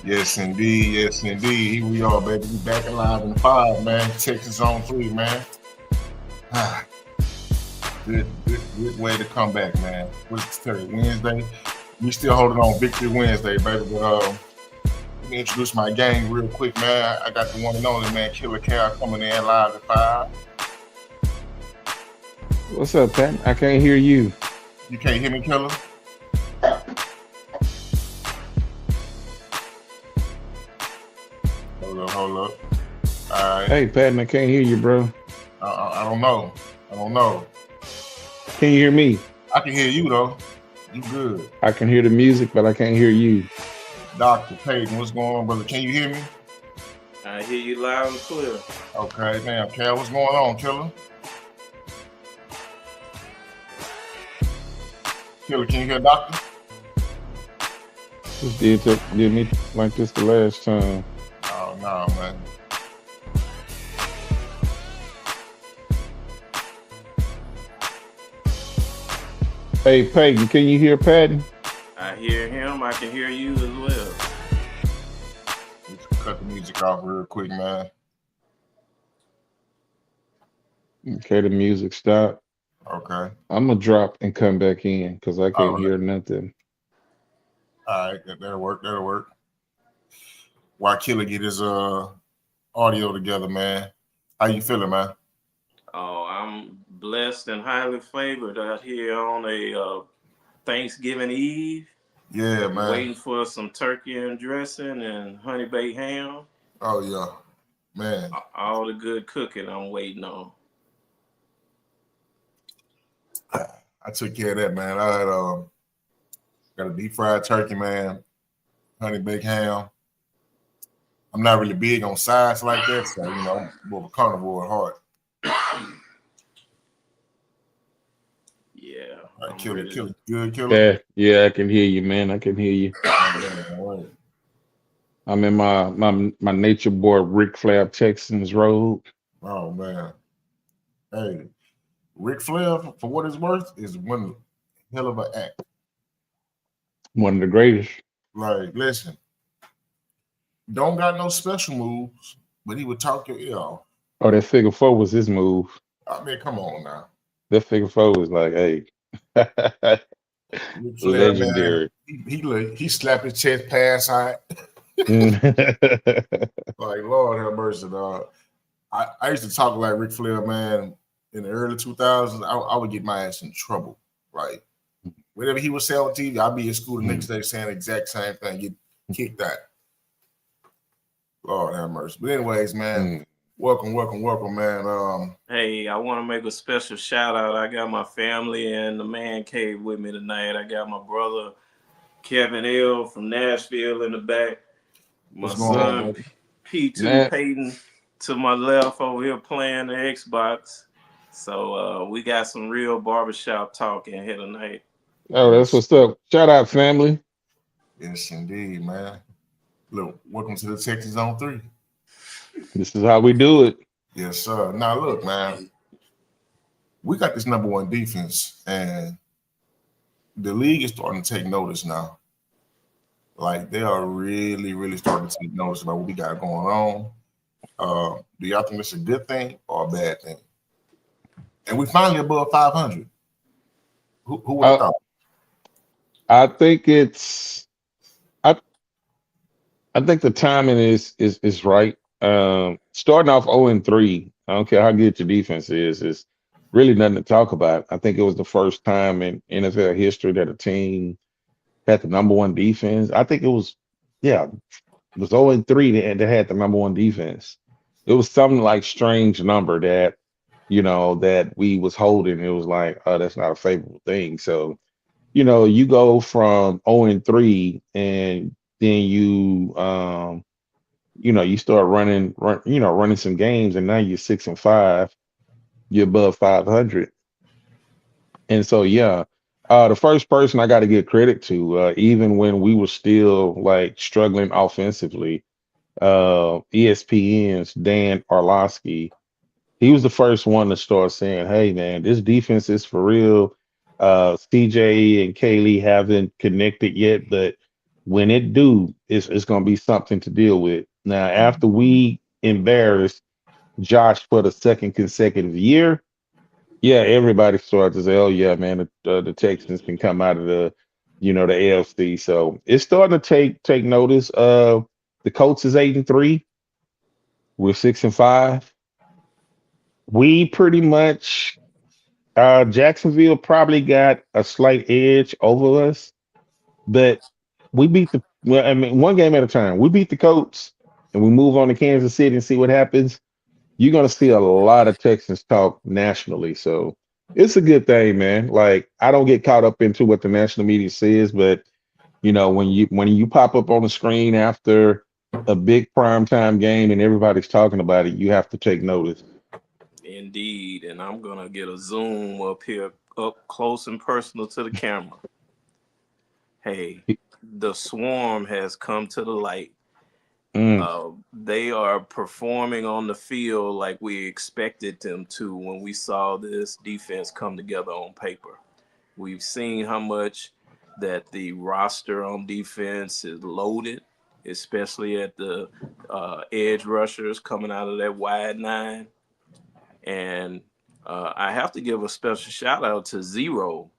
Yes, indeed. Yes, indeed. Here we are, baby. We back alive in five, man. Texas on three, man. Ah, good way to come back, man. What's today? Wednesday. We still holding on Victory Wednesday, baby. But let me introduce my gang real quick, man. I got the one and only man, Killer Cal, coming in live at five. What's up, Pat? I can't hear you. You can't hear me, Killer? Hold up, hold up. All right. Hey, Pat, I can't hear you, bro. I don't know. I don't know. Can you hear me? I can hear you though. You good? I can hear the music, but I can't hear you. Dr. Payton, what's going on, brother? Can you hear me? I hear you loud and clear. Okay, damn, Cal, what's going on, Killer? Killer, can you hear Doctor? Just did me like this the last time. Oh, no, man. Hey, Peyton, can you hear Patton? I hear him. I can hear you as well. Let's cut the music off real quick, man. Okay, the music stopped. Okay. I'm gonna drop and come back in because I All can't right. hear nothing. All right, that'll work. That'll work. Why Killer get his audio together, man? How you feeling, man? Oh, I'm blessed and highly favored out here on a Thanksgiving Eve. Yeah, man. Waiting for some turkey and dressing and honey baked ham. Oh yeah, man. All the good cooking I'm waiting on. I took care of that, man. I had got a deep fried turkey, man. Honey baked ham. I'm not really big on sides like that, so I'm more of a carnivore at heart. Yeah. All right, I'm Killer, ready. Killer, good, Killer. Yeah, I can hear you, man. I can hear you. All right. I'm in my nature boy Rick Flair Texans road. Oh man, hey, Ric Flair, for what it's worth, is one hell of an act. One of the greatest. Like, listen, don't got no special moves, but he would talk your ear off. Oh, that figure four was his move. I mean, come on now. That figure four was like, hey, Ric Flair, man, legendary. he slapped his chest pass high. Like, Lord have mercy, dog. I used to talk like Ric Flair, man, in the early 2000s. I would get my ass in trouble. Like, whatever he would say on TV, I'd be in school the next day saying the exact same thing, get kicked out. Lord have mercy. But anyways, man, welcome, man. Hey, I want to make a special shout out. I got my family and the man cave with me tonight. I got my brother Kevin L from Nashville in the back. My What's going son on, P2 Man. Peyton to my left over here playing the Xbox. So we got some real barbershop talk in here tonight. Oh, that's what's up. Shout out, family. Yes, indeed, man. Look, welcome to the Texas on 3. This is how we do it. Yes, sir. Now, look, man, we got this number one defense, and the league is starting to take notice now. Like, they are really, really starting to take notice about what we got going on. Do y'all think it's a good thing or a bad thing? And we finally above 500. Who would have thought? I think it's I think the timing is right. Starting off 0-3, I don't care how good your defense is really nothing to talk about. I think it was the first time in NFL history that a team had the number one defense. I think it was 0-3 that had the number one defense. It was something like strange number that that we was holding. It was like, oh, that's not a favorable thing. So, you go from 0-3 and then you start running some games, and now you're 6-5, you're above 500. And so, the first person I got to give credit to, even when we were still like struggling offensively, ESPN's Dan Orlovsky, he was the first one to start saying, hey, man, this defense is for real. CJ and Kaylee haven't connected yet, but when it do, it's gonna be something to deal with. Now, after we embarrass Josh for the second consecutive year, yeah, everybody started to say, "Oh yeah, man, the Texans can come out of the AFC." So it's starting to take notice. The Colts is 8-3. We're 6-5. We pretty much Jacksonville probably got a slight edge over us, but we beat the well, I mean, one game at a time. We beat the Colts and we move on to Kansas City and see what happens. You're gonna see a lot of Texans talk nationally. So it's a good thing, man. Like I don't get caught up into what the national media says, but when you pop up on the screen after a big primetime game and everybody's talking about it, you have to take notice. Indeed, and I'm gonna get a zoom up here, up close and personal to the camera. Hey, the swarm has come to the light. Mm, They are performing on the field like we expected them to when we saw this defense come together on paper. We've seen how much that the roster on defense is loaded, especially at the edge rushers coming out of that wide nine. And I have to give a special shout out to Zero.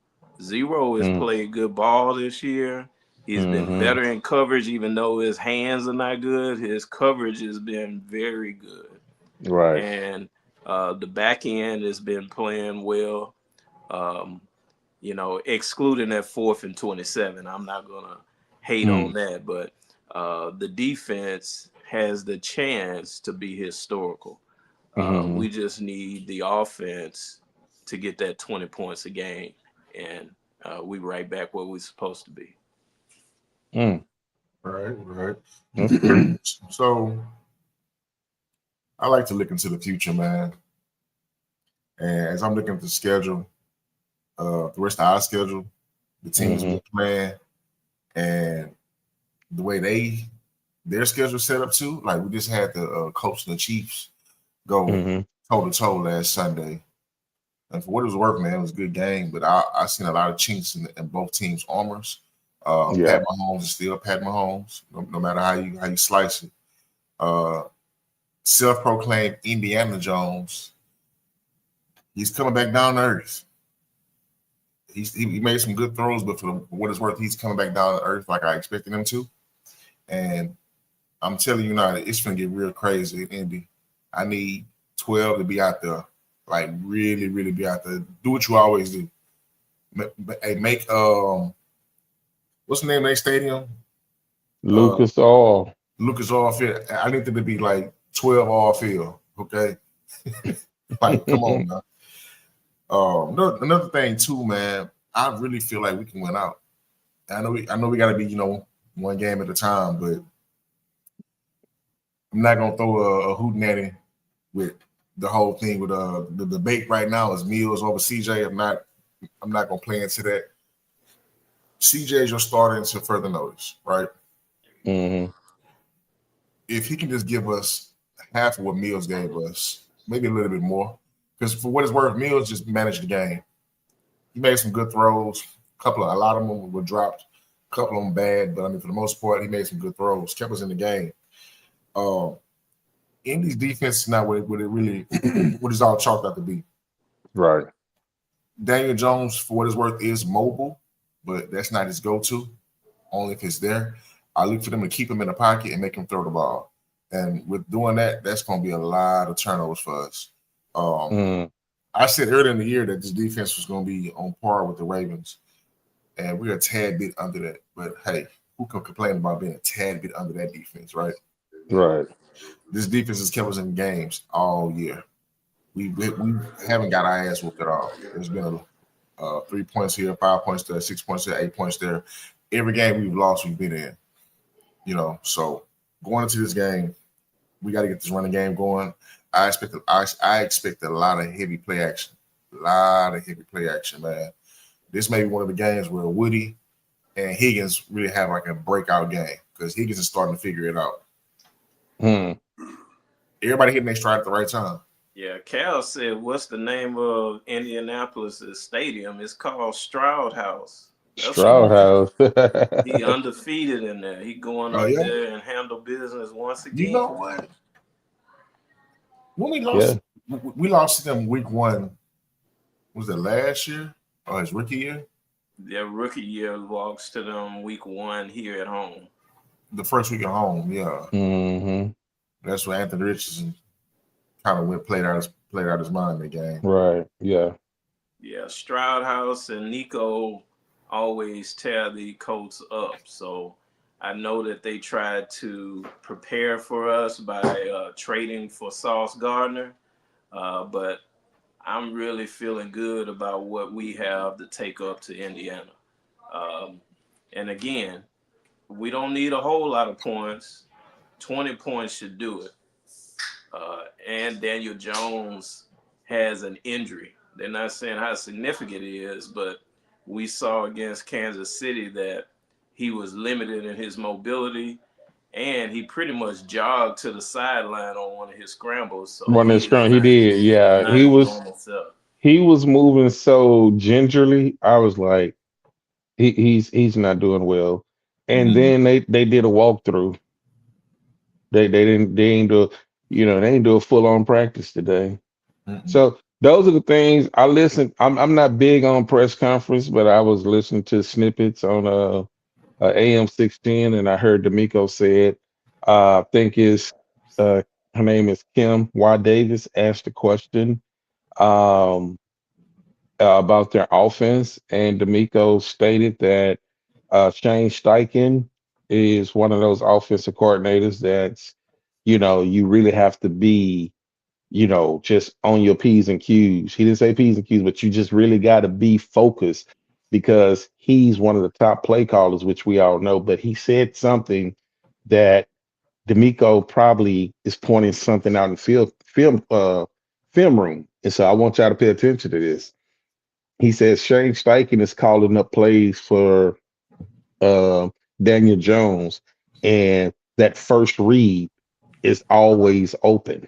Zero has mm, played good ball this year. He's been hmm. better in coverage, even though his hands are not good. His coverage has been very good. Right. And the back end has been playing well. Um, excluding that 4th and 27. I'm not going to hate on Mm, that, but the defense has the chance to be historical. hmm. We just need the offense to get that 20 points a game, and we right back where we're supposed to be. Mm. Right. That's good. So I like to look into the future, man. And as I'm looking at the schedule, the rest of our schedule, the teams Hmm. we're playing, and the way their schedule set up too. Like we just had the coach and the Chiefs go Hmm. toe to toe last Sunday, and for what it was worth, man, it was a good game. But I seen a lot of chinks in both teams' armors. Yeah. Pat Mahomes is still Pat Mahomes, no matter how you slice it. Uh, Self-proclaimed Indiana Jones, he's coming back down to earth. He made some good throws, but for what it's worth, he's coming back down to earth like I expected him to. And I'm telling you now, it's gonna get real crazy in Indy. I need 12 to be out there, like really, really be out there. Do what you always do. Hey, make what's the name of their stadium? Uh, Lucas All. Lucas Oil Field. I need them to be like 12 all field. Okay, like come on now. Another thing too, man. I really feel like we can win out. I know we got to be one game at a time, but I'm not gonna throw a hootenanny with the whole thing with the debate right now is Mills over CJ. I'm not gonna play into that. CJ is your starter until further notice, right? Hmm. If he can just give us half of what Mills gave us, maybe a little bit more, because for what it's worth, Mills just managed the game. He made some good throws. A lot of them were dropped. A couple of them bad, but I mean for the most part, he made some good throws. Kept us in the game. Um, Indy's defense is not what it really what it's all chalked out to be. Right. Daniel Jones, for what it's worth, is mobile, but that's not his go-to. Only if it's there. I look for them to keep him in the pocket and make him throw the ball. And with doing that, that's going to be a lot of turnovers for us. Um, Mm. I said earlier in the year that this defense was going to be on par with the Ravens, and we're a tad bit under that. But hey, who can complain about being a tad bit under that defense, right? Right. This defense has kept us in games all year. We haven't got our ass whooped at all. There's been 3 points here, 5 points there, 6 points there, 8 points there. Every game we've lost, we've been in. So going into this game, we got to get this running game going. I expect a lot of heavy play action. A lot of heavy play action, man. This may be one of the games where Woody and Higgins really have like a breakout game because Higgins is starting to figure it out. Mm. Everybody hitting their stride at the right time. Yeah, Cal said, "What's the name of Indianapolis's stadium? It's called Stroud House." That's smart. Stroud He House. undefeated in there. He going Oh up yeah. there and handle business once You again. know what? When Yeah. we lost to them week one. Was it last year or his rookie year? Their rookie year walks to them week one here at home. The first week at home, yeah. Mm-hmm. That's where Anthony Richardson kind of played out his mind in the game. Right. Yeah. Yeah, Stroud House and Nico always tear the Colts up. So I know that they tried to prepare for us by trading for Sauce Gardner, but I'm really feeling good about what we have to take up to Indiana. Um, and again, we don't need a whole lot of points. 20 points should do it. And Daniel Jones has an injury. They're not saying how significant it is, but we saw against Kansas City that he was limited in his mobility, and he pretty much jogged to the sideline on one of his scrambles. So Run he that is scrum. He did. Yeah. not his normal self. He was moving so gingerly. I was like, he's not doing well. And Mm-hmm. then they did a walkthrough. They ain't do they ain't do a full on practice today. Mm-mm. So those are the things I listen. I'm not big on press conference, but I was listening to snippets on AM 610, and I heard D'Amico said, I think uh her name is Kim Y. Davis asked a question um about their offense, and D'Amico stated that Shane Steichen is one of those offensive coordinators that's you really have to be just on your P's and Q's. He didn't say P's and Q's, but you just really got to be focused because he's one of the top play callers, which we all know. But he said something that D'Amico probably is pointing something out in film room. And so I want y'all to pay attention to this. He says Shane Steichen is calling up plays for uh, Daniel Jones, and that first read is always open.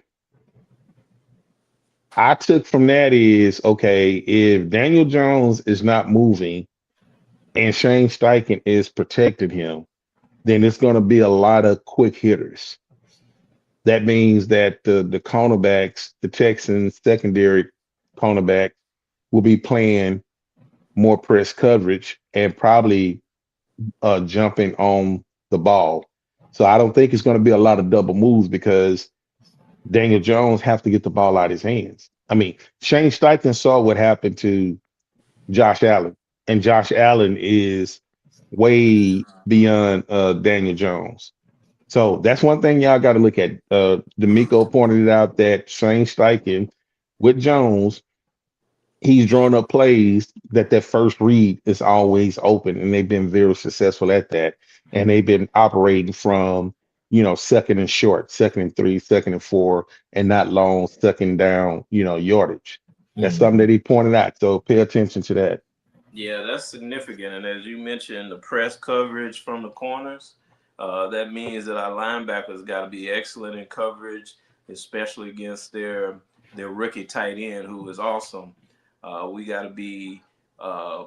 I took from that is okay, if Daniel Jones is not moving and Shane Steichen is protecting him, then it's going to be a lot of quick hitters. That means that the cornerbacks, the Texans secondary cornerback, will be playing more press coverage and probably jumping on the ball. So I don't think it's going to be a lot of double moves because Daniel Jones have to get the ball out of his hands. I mean, Shane Steichen saw what happened to Josh Allen, and Josh Allen is way beyond Daniel Jones. So that's one thing y'all got to look at. D'Amico pointed out that Shane Steichen with Jones, he's drawn up plays that first read is always open, and they've been very successful at that. And they've been operating from second and short, second and three, second and four, and not long second down yardage. That's something that he pointed out. So pay attention to that. Yeah, that's significant. And as you mentioned, the press coverage from the corners, that means that our linebackers got to be excellent in coverage, especially against their rookie tight end, who is awesome. We got to be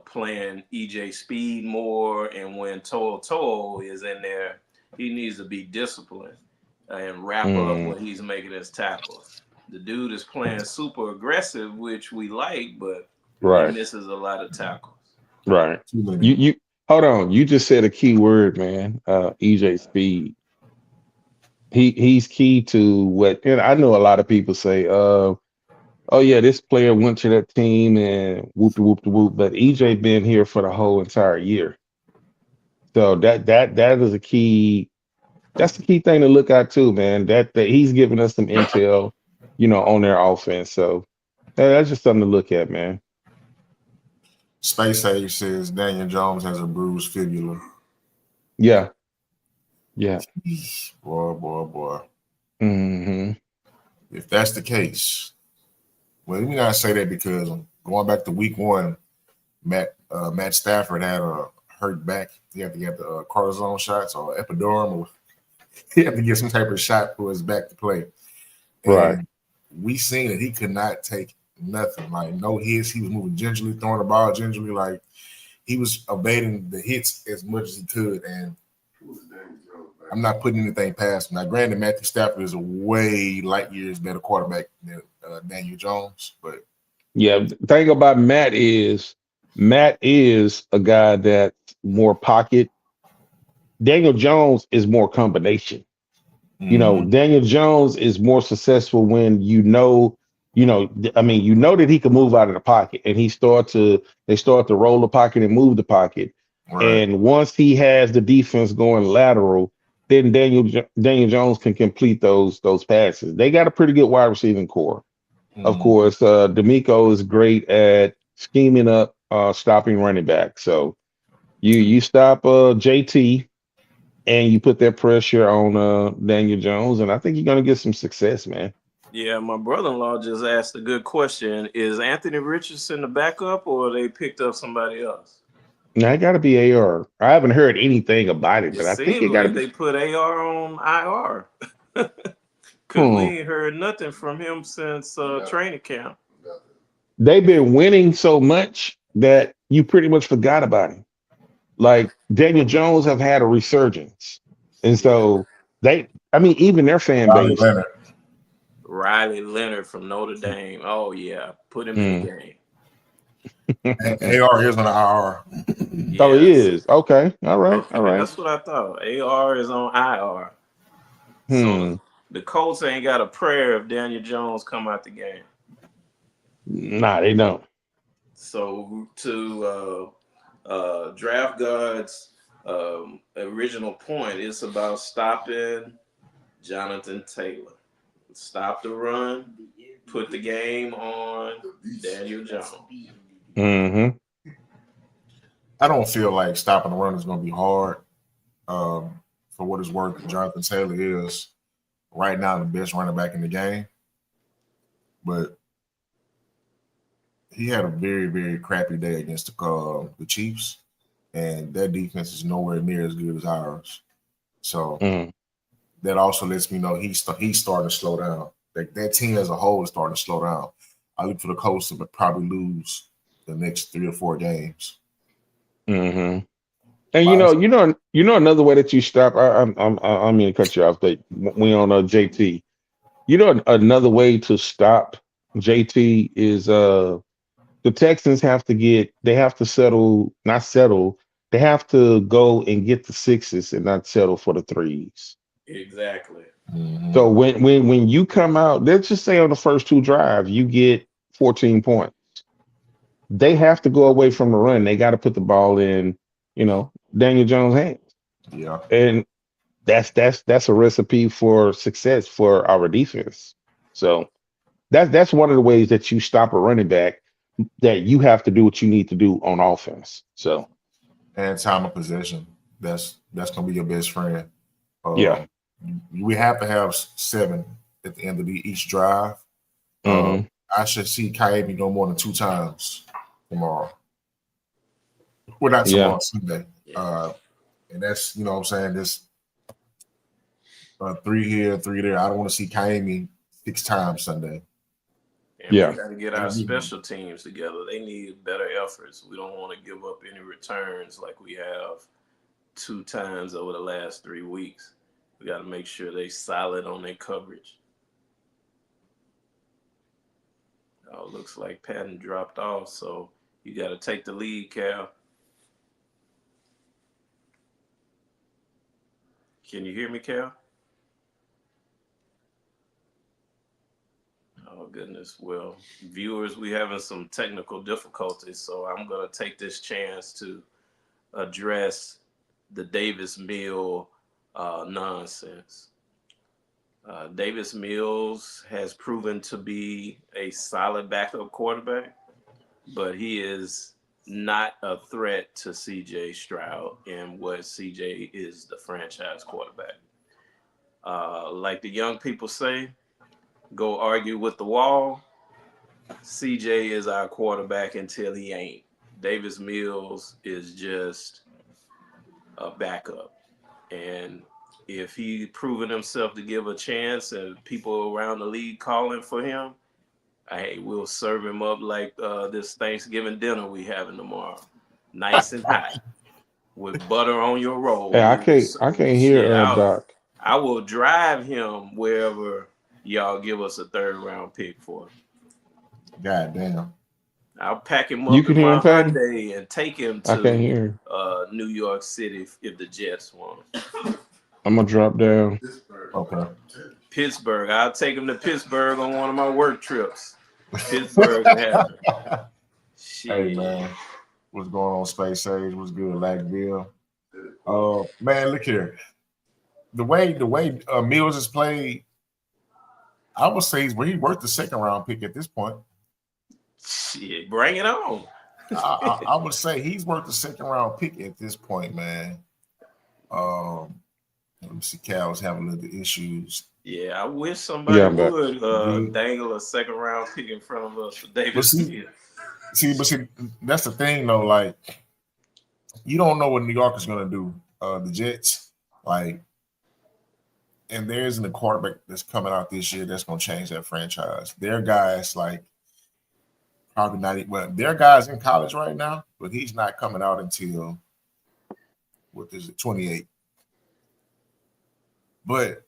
playing EJ Speed more, and when To'o is in there, he needs to be disciplined and wrap up Mm, when he's making his tackles. The dude is playing super aggressive, which we like, but he right, misses a lot of tackles. right. Too many. You hold on. You just said a key word, man. EJ Speed. He's key to what, and I know a lot of people say, oh yeah, this player went to that team and whoop de whoop de whoop, but EJ been here for the whole entire year. So that is a key. That's the key thing to look at too, man. That he's giving us some intel, on their offense. So that's just something to look at, man. Space Age says Daniel Jones has a bruised fibula. Yeah, yeah. Boy, boy, boy. Hmm. If that's the case, well, let me not say that because going back to week one, Matt Stafford had a hurt back. He had to get the cortisone shots or epidural, or he had to get some type of shot for his back to play. Right. And we seen that he could not take nothing. Like no hits. He was moving gingerly, throwing the ball gingerly. Like he was evading the hits as much as he could, and I'm not putting anything past him. Now, granted, Matthew Stafford is a way light years better quarterback than Daniel Jones, but Yeah, the thing about Matt is a guy that's more pocket. Daniel Jones is more combination. Daniel Jones is more successful when you know that he can move out of the pocket, and they start to roll the pocket and move the pocket. right. And once he has the defense going lateral, then Daniel Jones can complete those passes. They got a pretty good wide receiving core. Of course, D'Amico is great at scheming up, stopping running back. So you stop JT and you put that pressure on Daniel Jones, and I think you're gonna get some success, man. Yeah, my brother-in-law just asked a good question. Is Anthony Richardson the backup, or they picked up somebody else? Now it got to be AR. I haven't heard anything about it, It but I think seems it got to like be. they put AR on IR because we Hmm. ain't heard nothing from him since training camp. They've been winning so much that you pretty much forgot about him. Like Daniel Jones have had a resurgence, and Yeah. so even their fan Riley base. Leonard. Riley Leonard from Notre Dame. Oh yeah, put him in the game. AR is on the IR. Oh, he Yes. is. Okay. All right. All Okay, right. that's what I thought. AR is on IR. So Hmm. the Colts ain't got a prayer if Daniel Jones come out the game. Nah, they don't. So to draft guard's original point, it's about stopping Jonathan Taylor. Stop the run, put the game on Daniel Jones. Mm-hmm. I don't feel like stopping the run is going to be hard. For what it's worth, Jonathan Taylor is right now the best running back in the game, but he had a very, very crappy day against the Chiefs, and their defense is nowhere near as good as ours. So Mm. that also lets me know he's starting to slow down. That team as a whole is starting to slow down. I look for the Colts to probably lose the next 3 or 4 games. Mm-hmm. And But another way that you stop. I'm going to cut you off. But we on JT. Another way to stop JT is the Texans they have to not settle. They have to go and get the sixes and not settle for the threes. Exactly. So when you come out, let's just say on the first 2 drives, you get 14 points. They have to go away from the run. They got to put the ball in, Daniel Jones' hands. yeah, And that's a recipe for success for our defense. So that's one of the ways that you stop a running back, that you have to do what you need to do on offense. So and time of possession. That's gonna be your best friend. yeah. We have to have 7 at the end of each drive. Hmm. I should see Kyrie no more than 2 times tomorrow. Well, not Yeah. tomorrow, Sunday. And that's, what I'm saying, this 3 here, 3 there. I don't want to see Kyrie 6 times Sunday. And Yeah. we got to get our special teams together. They need better efforts. We don't want to give up any returns like we have 2 times over the last 3 weeks. We got to make sure they solid on their coverage. Oh, looks like Patton dropped off, so you got to take the lead, Cal. Can you hear me, Cal? Oh, goodness. Well, viewers, we having some technical difficulties, so I'm going to take this chance to address the Davis Mill nonsense. Davis Mills has proven to be a solid backup quarterback, but he is not a threat to CJ Stroud, and what CJ is the franchise quarterback. Like the young people say, go argue with the wall. CJ is our quarterback until he ain't. Davis Mills is just a backup. And if he proven himself to give a chance and people around the league calling for him, hey, we'll serve him up like this Thanksgiving dinner we having tomorrow. nice and hot, with butter on your roll. Hey, We will I serve can't shit. hear Doc. I will drive him wherever y'all give us a 3rd-round pick for. God damn. I'll pack him You up can in hear my him, Patton? Hyundai and take him I can't to hear. New York City if the Jets want him. I'm gonna drop down. Okay. Pittsburgh. I'll take him to Pittsburgh on one of my work trips. Pittsburgh happened. Hey Shit. man, what's going on, Space Age? What's good, Lackville? Man, look here. The way Mills is played, I would say he's worth the 2nd-round pick at this point. Shit, bring it on. I would say he's worth the 2nd-round pick at this point, man. Let me see. Cal's having a little issues. Yeah, I wish somebody would Dude. dangle a 2nd-round pick in front of us for Davis. See, that's the thing though. Like, you don't know what New York is gonna do. The Jets, like, and there isn't a quarterback that's coming out this year that's gonna change that franchise. Their guys, like, probably not. Well, their guys in college right now, but he's not coming out until what is it, 28. But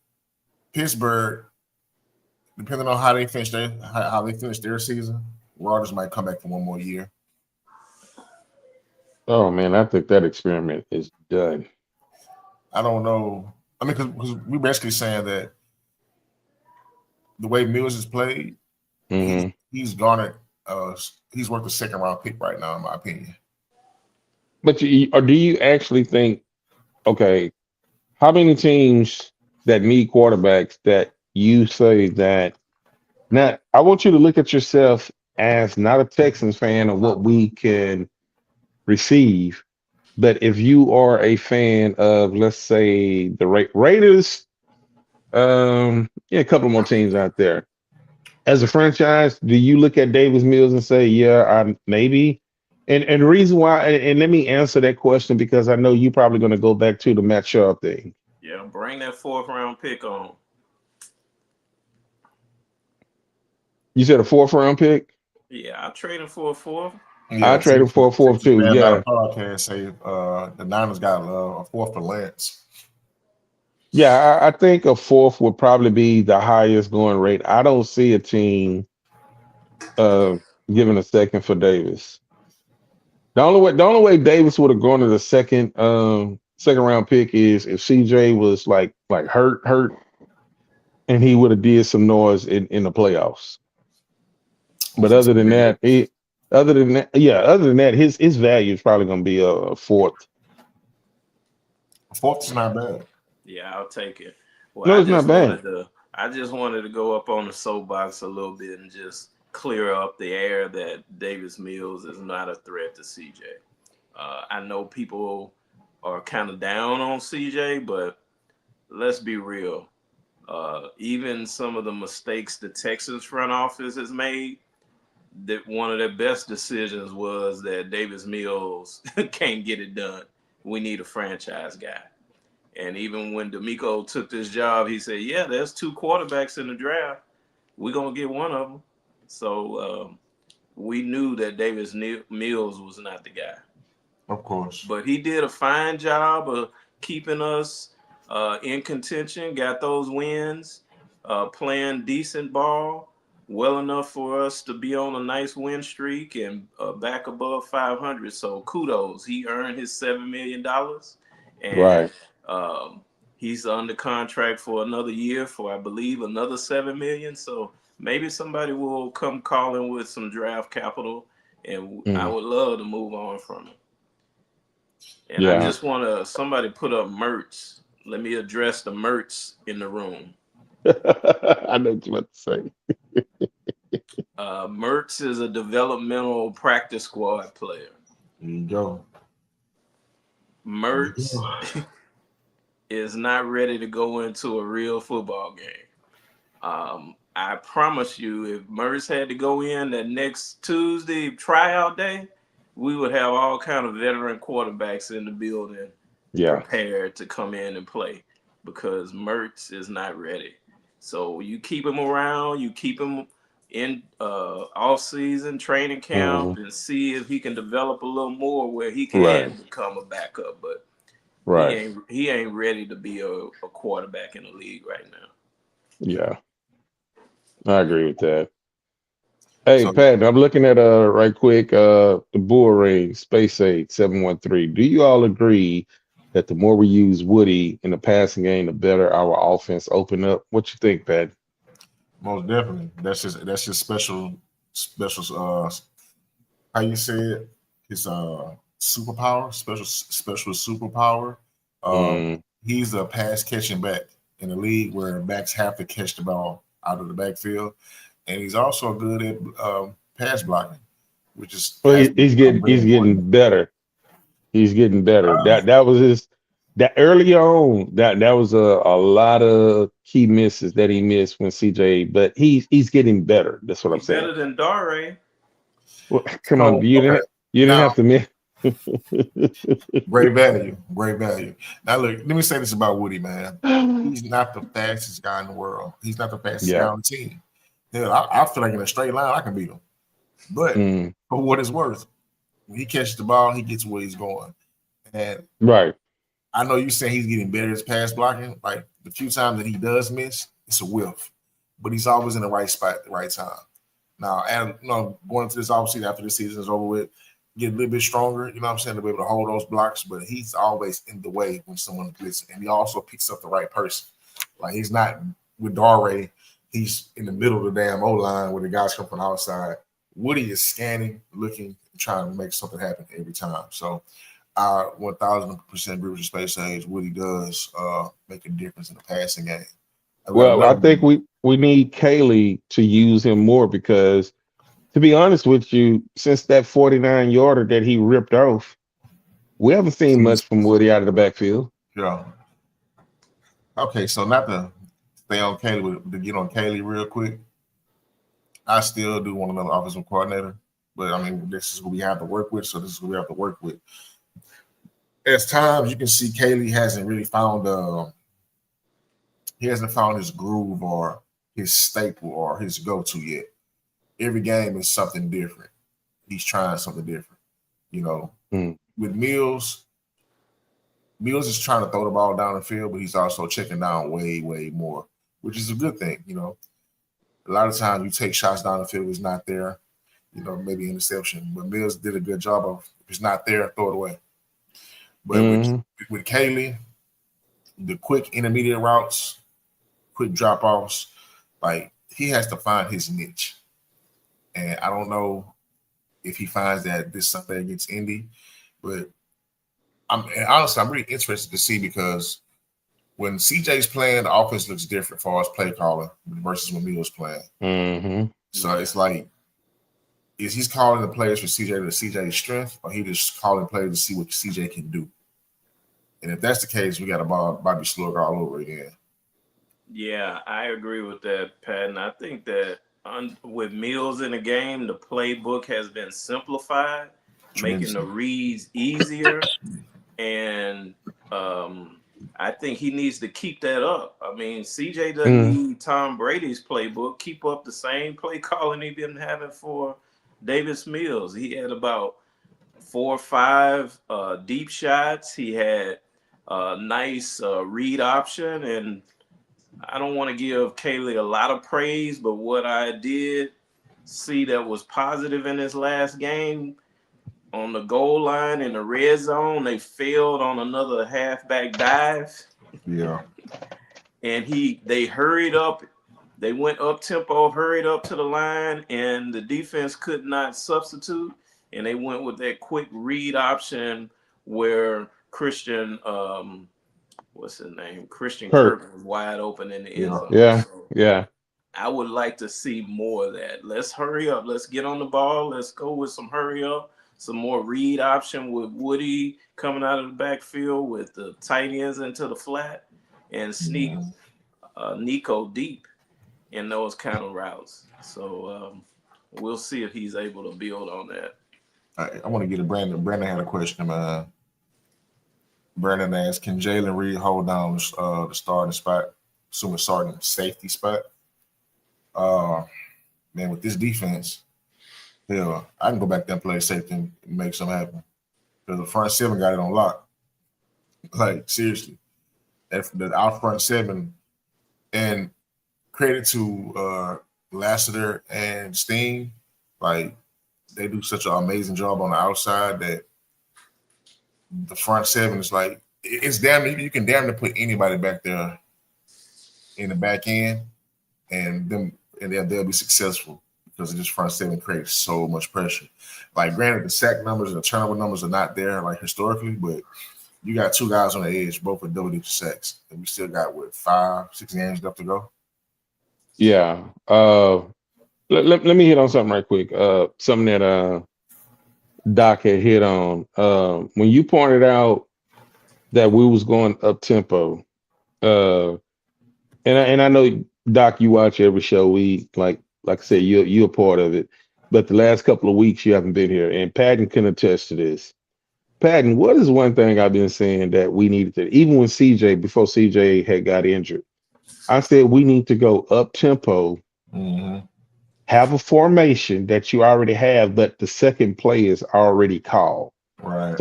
Pittsburgh, depending on how they finish their season, Rodgers might come back for one more year. Oh man, I think that experiment is done. I don't know. I mean, because we're basically saying that the way Mills is played, he's garnered. He's worth a 2nd-round pick right now, in my opinion. But do you actually think? Okay, how many teams that need quarterbacks that you say that? Now, I want you to look at yourself as not a Texans fan of what we can receive, but if you are a fan of, let's say, the Raiders, yeah, a couple more teams out there. As a franchise, do you look at Davis Mills and say, yeah, I maybe? And the reason why, and let me answer that question because I know you're probably going to go back to the Matt Sharp thing. Yeah, bring that 4th-round pick on. You said a 4th-round pick? Yeah, I'll trade him for a 4th. Yeah, I traded for a 4th too. Yeah. Podcast say the Niners got a 4th for Lance. Yeah, I think a 4th would probably be the highest going rate. I don't see a team giving a 2nd for Davis. The only way Davis would have gone to the 2nd round pick is if CJ was like hurt, and he would have did some noise in the playoffs. But other than that, his value is probably going to be a 4th. 4th is not bad. Yeah, I'll take it. Well, no, it's not bad. I just wanted to go up on the soapbox a little bit and just clear up the air that Davis Mills is not a threat to CJ. I know people are kind of down on CJ, but let's be real. Even some of the mistakes the Texans front office has made, that one of their best decisions was that Davis Mills can't get it done. We need a franchise guy. And even when D'Amico took this job, he said, yeah, there's 2 quarterbacks in the draft. We're going to get one of them. So we knew that Davis Mills was not the guy. Of course. But he did a fine job of keeping us in contention, got those wins, playing decent ball, well enough for us to be on a nice win streak and back above 500. So kudos. He earned his $7 million. And right. He's under contract for another year for, I believe, another $7 million. So maybe somebody will come calling with some draft capital, and I would love to move on from it. And I just want to, somebody put up Mertz. Let me address the Mertz in the room. I know what you're about to say. Mertz is a developmental practice squad player. There you go. Mertz is not ready to go into a real football game. I promise you, if Mertz had to go in that next Tuesday tryout day, we would have all kind of veteran quarterbacks in the building prepared to come in and play, because Mertz is not ready. So you keep him around, you keep him in off season training camp and see if he can develop a little more where he can become a backup. But he ain't ready to be a quarterback in the league right now. Yeah, I agree with that. Hey, So Pat, I'm looking at right quick the Bull Ring Space Age 713. Do you all agree that the more we use Woody in the passing game, the better our offense open up? What you think, Pat? most definitely, that's just special. How you say it? His superpower, special superpower. Um, Mm, he's a pass catching back in the league where backs have to catch the ball out of the backfield, and he's also good at pass blocking, which is well, has become very he's important. getting better. He's getting better. Uh, That was his that early on. That was a lot of key misses that he missed when CJ. But he's getting better. That's what He I'm saying. better than Dare. Well, come on, so okay, you didn't now have to miss. great value, great value. Now look, let me say this about Woody, man. He's not the fastest guy in the world. He's not the fastest guy Yeah. on the team. Hell, I feel like in a straight line I can beat him. But Mm, for what it's worth, when he catches the ball, he gets where he's going. And right. I know you saying he's getting better at pass blocking. Like the few times that he does miss, it's a whiff. But he's always in the right spot at the right time. Now, and going into this offseason after the season is over with, get a little bit stronger, you know what I'm saying, to be able to hold those blocks. But he's always in the way when someone blitzes. And he also picks up the right person. Like he's not with Dare, he's in the middle of the damn O line where the guys come from the outside. Woody is scanning, looking, trying to make something happen every time. So I 1000% agree with your Space Age. Woody does make a difference in the passing game. And we got Well, I another think one. we need Kaylee to use him more because, to be honest with you, since that 49 yarder that he ripped off, we haven't seen much from Woody out of the backfield. Yeah. Okay, so not to stay on Kaylee, but to get on Kaylee real quick, I still do want another offensive coordinator. But I mean, this is what we have to work with, so this is what we have to work with. As times you can see, Kaylee hasn't really found he hasn't found his groove or his staple or his go-to yet. Every game is something different. He's trying something different. You know, Mm, with Mills is trying to throw the ball down the field, but he's also checking down way, way more, which is a good thing. You know, a lot of times you take shots down the field, it's not there. You know, maybe interception, but Mills did a good job of if it's not there, throw it away. But with Kaylee, the quick intermediate routes, quick drop offs, like he has to find his niche. And I don't know if he finds that this Sunday against Indy, but I'm really interested to see because when CJ's playing, the offense looks different as far as play calling versus when Mills playing. mm-hmm. So it's like, is he's calling the players for CJ to CJ's strength, or he just calling players to see what CJ can do? And if that's the case, we got a Bobby Slug all over again. Yeah, I agree with that, Pat. And I think that with Mills in the game, the playbook has been simplified, making the Tremendously. reads easier. And I think he needs to keep that up. I mean, CJ doesn't Mm, need Tom Brady's playbook. Keep up the same play calling he's been having for Davis Mills. He had about 4 or 5 deep shots. He had a nice read option. And I don't want to give Kaylee a lot of praise, but what I did see that was positive in his last game on the goal line in the red zone, they failed on another halfback dive, Yeah. and they hurried up. They went up tempo, hurried up to the line, and the defense could not substitute. And they went with that quick read option where Christian, what's his name? Christian Kirk. Kirk was wide open in the end Yeah. zone. Yeah. So Yeah. I would like to see more of that. Let's hurry up. Let's get on the ball. Let's go with some hurry up. Some more read option with Woody coming out of the backfield with the tight ends into the flat and sneak Nico deep in those kind of routes. So we'll see if he's able to build on that. I want to get a Brandon. Brandon had a question, man. Brandon asked, can Jalen Reed hold down the starting spot, assuming starting safety spot? man, with this defense, hell, I can go back there and play safety and make something happen. Because the front seven got it on lock. Like, seriously. Our front seven, and credit to Lassiter and Steen, like, they do such an amazing job on the outside that the front seven is like, it's damn, you can damn to put anybody back there in the back end, and they'll be successful because this front seven creates so much pressure. Like, granted, the sack numbers and the turnover numbers are not there like historically, but you got two guys on the edge, both with double-digit sacks, and we still got what 5-6 games left to go. Yeah. Let me hit on something right quick. Something that Doc had hit on. When you pointed out that we was going up tempo, and I know Doc, you watch every show. We like I said, you're a part of it. But the last couple of weeks you haven't been here, and Patton can attest to this. Patton, what is one thing I've been saying that we needed to, even when before CJ had got injured, I said we need to go up tempo, have a formation that you already have, but the second play is already called. Right.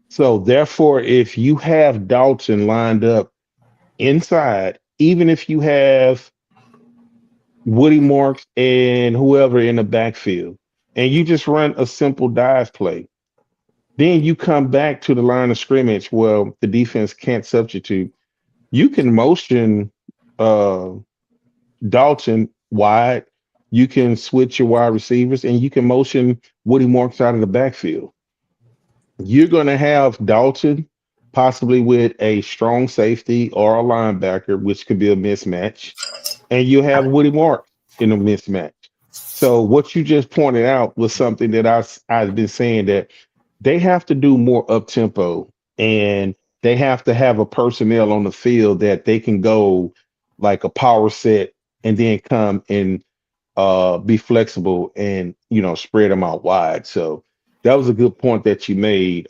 So therefore, if you have Dalton lined up inside, even if you have Woody Marks and whoever in the backfield, and you just run a simple dive play, then you come back to the line of scrimmage. Well, the defense can't substitute. You can motion Dalton wide. You can switch your wide receivers, and you can motion Woody Marks out of the backfield. You're going to have Dalton possibly with a strong safety or a linebacker, which could be a mismatch, and you have Woody Marks in a mismatch. So what you just pointed out was something that I've been saying, that they have to do more up tempo, and they have to have a personnel on the field that they can go like a power set and then come and be flexible and spread them out wide. So that was a good point that you made.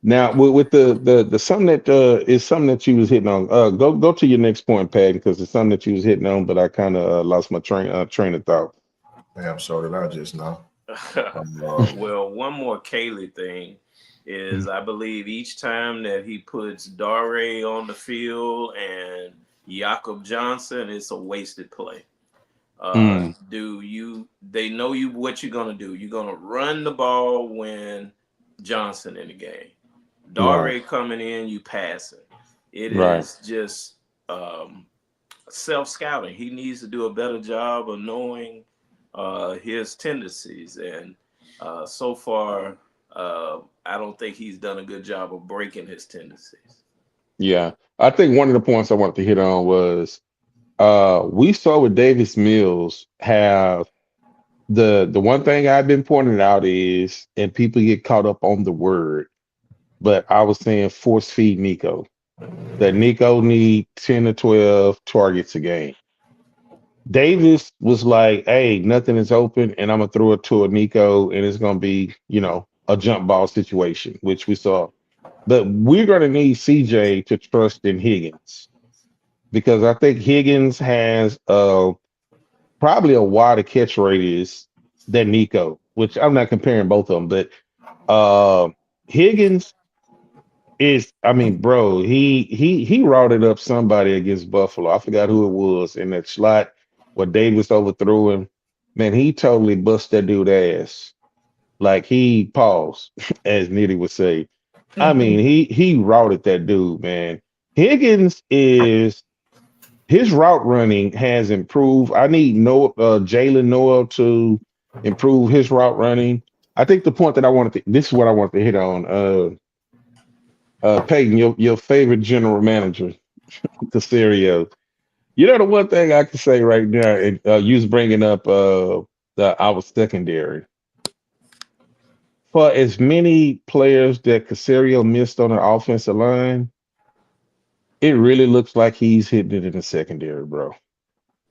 Now with the something that is something that you was hitting on. Go to your next point, Pat, because it's something that you was hitting on, but I kind of lost my train of thought. Damn, so did I just now. Well, one more Kaylee thing is I believe each time that he puts Dare on the field and Jakob Johnson, it's a wasted play. They know what you're gonna do. You're gonna run the ball when Johnson in the game. Dare coming in, you pass it. It is just self-scouting. He needs to do a better job of knowing his tendencies, and so far I don't think he's done a good job of breaking his tendencies. Yeah, I think one of the points I wanted to hit on was we saw with Davis Mills have the one thing I've been pointing out is, and people get caught up on the word, but I was saying force feed Nico. That Nico need 10 to 12 targets a game. Davis was like, hey, nothing is open, and I'm gonna throw it to a Nico, and it's gonna be, a jump ball situation, which we saw. But we're gonna need CJ to trust in Higgins, because I think Higgins has probably a wider catch radius than Nico, which I'm not comparing both of them, but Higgins is, I mean, bro, he routed up somebody against Buffalo. I forgot who it was in that slot where Davis overthrew him. Man, he totally bust that dude ass. Like, he paused, as Nitty would say. I mean, he routed that dude, man. Higgins is his route running has improved. I need Jalen Noel to improve his route running. I think the point that this is what I wanted to hit on. Peyton, your favorite general manager, Casario. The one thing I can say right now, and you was bringing up our secondary. For as many players that Casario missed on the offensive line, it really looks like he's hitting it in the secondary, bro.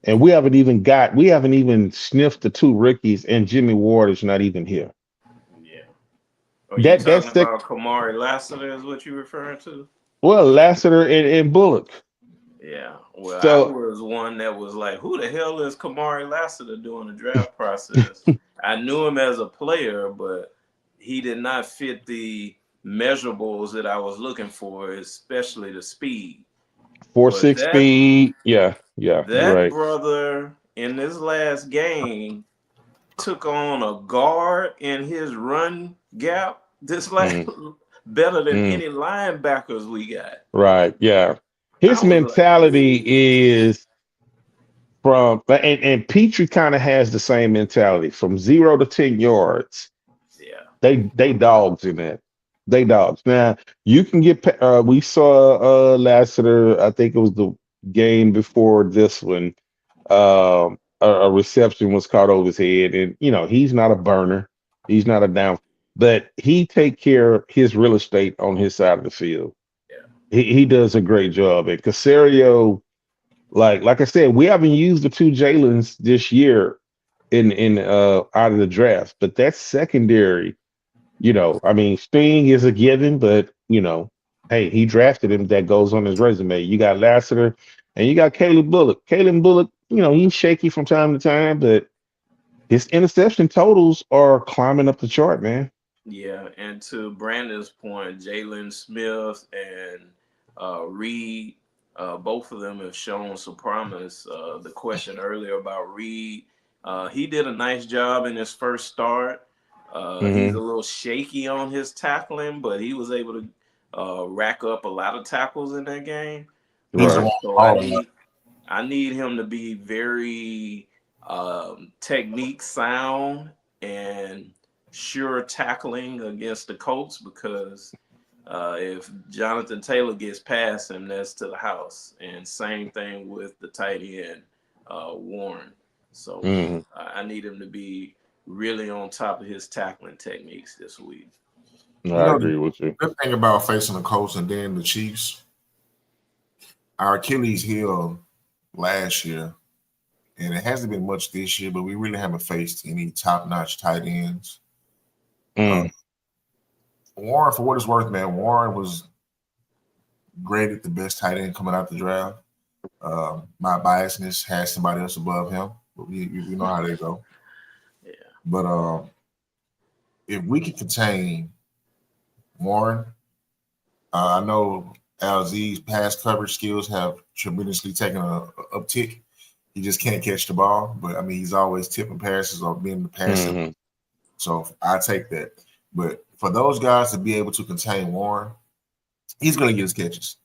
And we haven't even sniffed the two rookies, and Jimmy Ward is not even here. Yeah. Are you talking That's about Kamari Lassiter is what you're referring to? Well, Lassiter and Bullock. Yeah. Well, I So was one that was like, who the hell is Kamari Lassiter during the draft process? I knew him as a player, but he did not fit the measurables that I was looking for, especially the speed. But 4.6 speed. Yeah, yeah, you're that right. brother in this last game took on a guard in his run gap. This last Mm, better than mm, any linebackers we got. right. Yeah. I His was like, mentality ooh, is and Petrie kind of has the same mentality from 0 to 10 yards. yeah, They dogs in that. They dogs. Now you can get. We saw Lassiter. I think it was the game before this one. A reception was caught over his head, and he's not a burner. He's not a down, but he take care of his real estate on his side of the field. yeah, He does a great job. And Casario, like I said, we haven't used the two Jalen's this year in out of the draft, but that's secondary. I mean, Sting is a given, but hey, he drafted him. That goes on his resume. You got Lassiter, and you got Caleb Bullock. Caleb Bullock, he's shaky from time to time, but his interception totals are climbing up the chart, man. yeah. And to Brandon's point, Jalen Smith and Reed, both of them have shown some promise. The question earlier about Reed, he did a nice job in his first start. He's a Hmm. little shaky on his tackling, but he was able to rack up a lot of tackles in that game. He's the Right. one So balling. I need him to be very technique sound and sure tackling against the Colts because if Jonathan Taylor gets past him, that's to the house. And same thing with the tight end, Warren. So Hmm. I need him to be really on top of his tackling techniques this week. No, You I know, agree with you. the good thing about facing the Colts and then the Chiefs, our Achilles heel last year, and it hasn't been much this year, but we really haven't faced any top-notch tight ends. Uh, Mm, Warren, for what it's worth, man, Warren was graded the best tight end coming out the draft. My biasness has somebody else above him, but we know how they go. Yeah. But if we can contain Warren, I know LZ's pass coverage skills have tremendously taken a uptick. He just can't catch the ball, but I mean he's always tipping passes or being the passive. hmm. So I take that. But for those guys to be able to contain Warren, he's going to get his catches.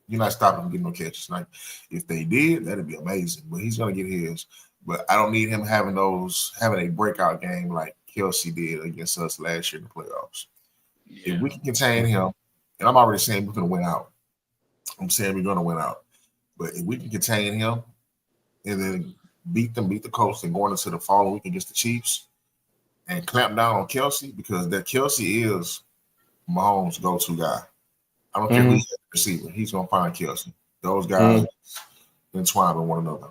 You're not stopping him getting no catches. Like if they did, that'd be amazing. But he's going to get his. But I don't need him having a breakout game like Kelsey did against us last year in the playoffs. If Yeah. we can contain him, and I'm already saying we're going to win out. I'm saying we're going to win out. But if we can contain him and then beat the Colts and going into the following week against the Chiefs and clamp down on Kelsey because that Kelsey is Mahomes' go-to guy. I don't care Hmm. who's the receiver. He's going to find Kelsey. Those guys Hmm. entwined with one another.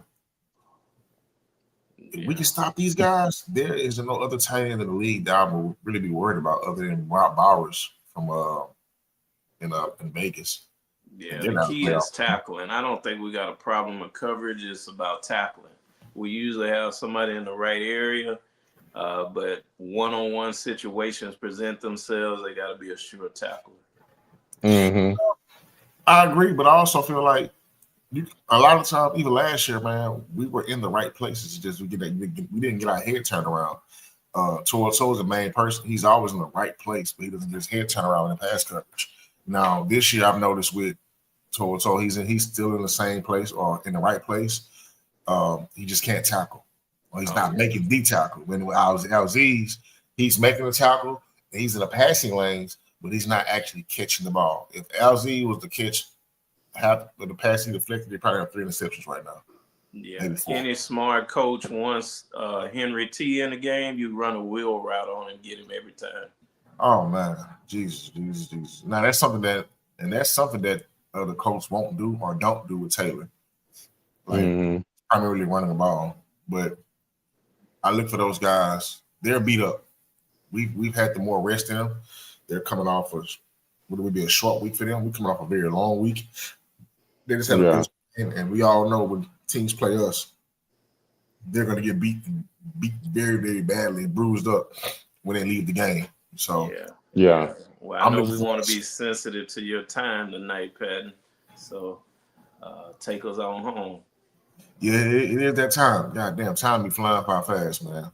If we Yeah. can stop these guys, there is no other tight end in the league that I will really be worried about other than Rob Bowers from in Vegas. And Yeah, they're the not a key playoff is team. tackling. I don't think we got a problem with coverage. It's about tackling. We usually have somebody in the right area, but one-on-one situations present themselves. They got to be a sure tackler. Hmm. I agree, but I also feel like a lot of times, even last year, man, we were in the right places. It's just we didn't get our head turned around. Toa is the main person. He's always in the right place, but he doesn't get his head turned around in pass coverage. Now, this year, I've noticed with Toa, he's still in the same place or in the right place. He just can't tackle, or he's Oh not yeah, making the tackle. When Alz's, he's making the tackle, and he's in the passing lanes, but he's not actually catching the ball. If LZ was to catch half of the pass he deflected, they probably have 3 interceptions right now, yeah. maybe 4. Any smart coach wants Henry T in the game, you run a wheel route on and get him every time. Oh man, Jesus. Now that's something that the Colts won't do or don't do with Taylor, like Hmm. primarily running the ball. But I look for those guys. They're beat up. We've had the more rest in them. They're coming off of what would be a short week for them. We're coming off a very long week. They just had a Yeah. And we all know when teams play us, they're going to get beat very, very badly, bruised up when they leave the game. So Yeah. Well, I know we want to be sensitive to your time tonight, Patton. So take us on home. Yeah, it is that time. Goddamn, time be flying by fast, man.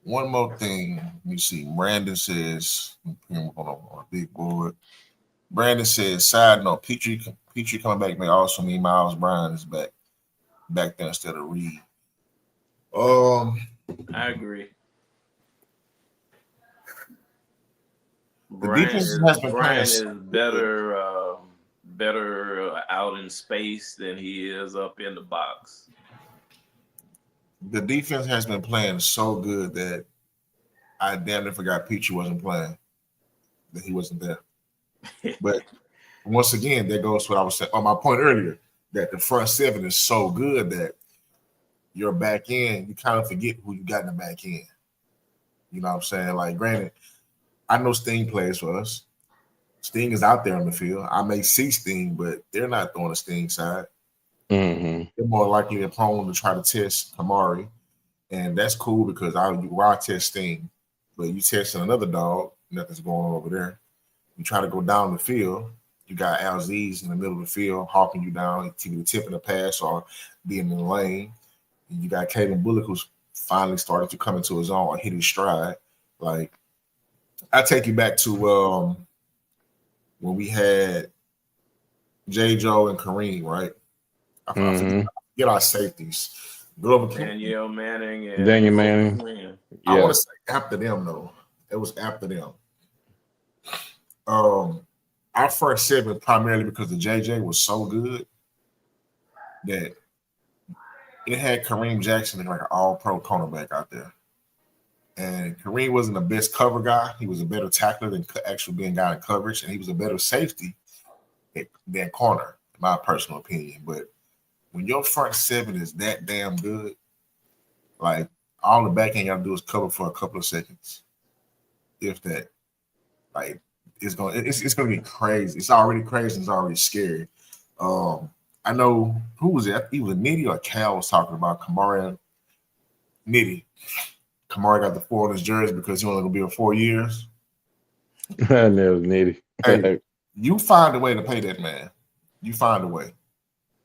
One more thing. Let me see. Brandon says, hold on a big board. Brandon says, side note, Petrie coming back may also mean Miles Bryant is back there instead of Reed. I agree. The defense has been Brian is playing better out in space than he is up in the box. The defense has been playing so good that I damn near forgot Petrie wasn't playing, that he wasn't there. But once again, that goes to what I was saying on my point earlier, that the front seven is so good that your back end, you kind of forget who you got in the back end. You know what I'm saying? Like, granted, I know Sting plays for us. Sting is out there on the field. I may see Sting, but they're not throwing a Sting side. Mm-hmm. They're more likely at home to try to test Kamari. And that's cool because I test Sting. But you testing another dog, nothing's going on over there. You try to go down the field, you got Alziz in the middle of the field, hawking you down, either tipping the pass or being in the lane. And you got Caden Bullock, who's finally started to come into his own and hit his stride. Like, I take you back to when we had J. Joe and Kareem, right? I forget our safeties. Danielle Manning and Daniel Manning. Yeah. I want to say after them, though. It was after them. Our first seven, primarily because the JJ was so good that it had Kareem Jackson like an all-pro cornerback out there. And Kareem wasn't the best cover guy. He was a better tackler than actually being guy in coverage, and he was a better safety than corner, in my personal opinion. But when your front seven is that damn good, like all the back end you got to do is cover for a couple of seconds, if that. Like it's gonna be crazy. It's already crazy. It's already scary. I know who was it? Either Nitty or Cal was talking about Kamari. Nitty. Kamari got the 4 on his jersey because he only gonna be here 4 years. That was Nitty. Hey, you find a way to pay that man. You find a way.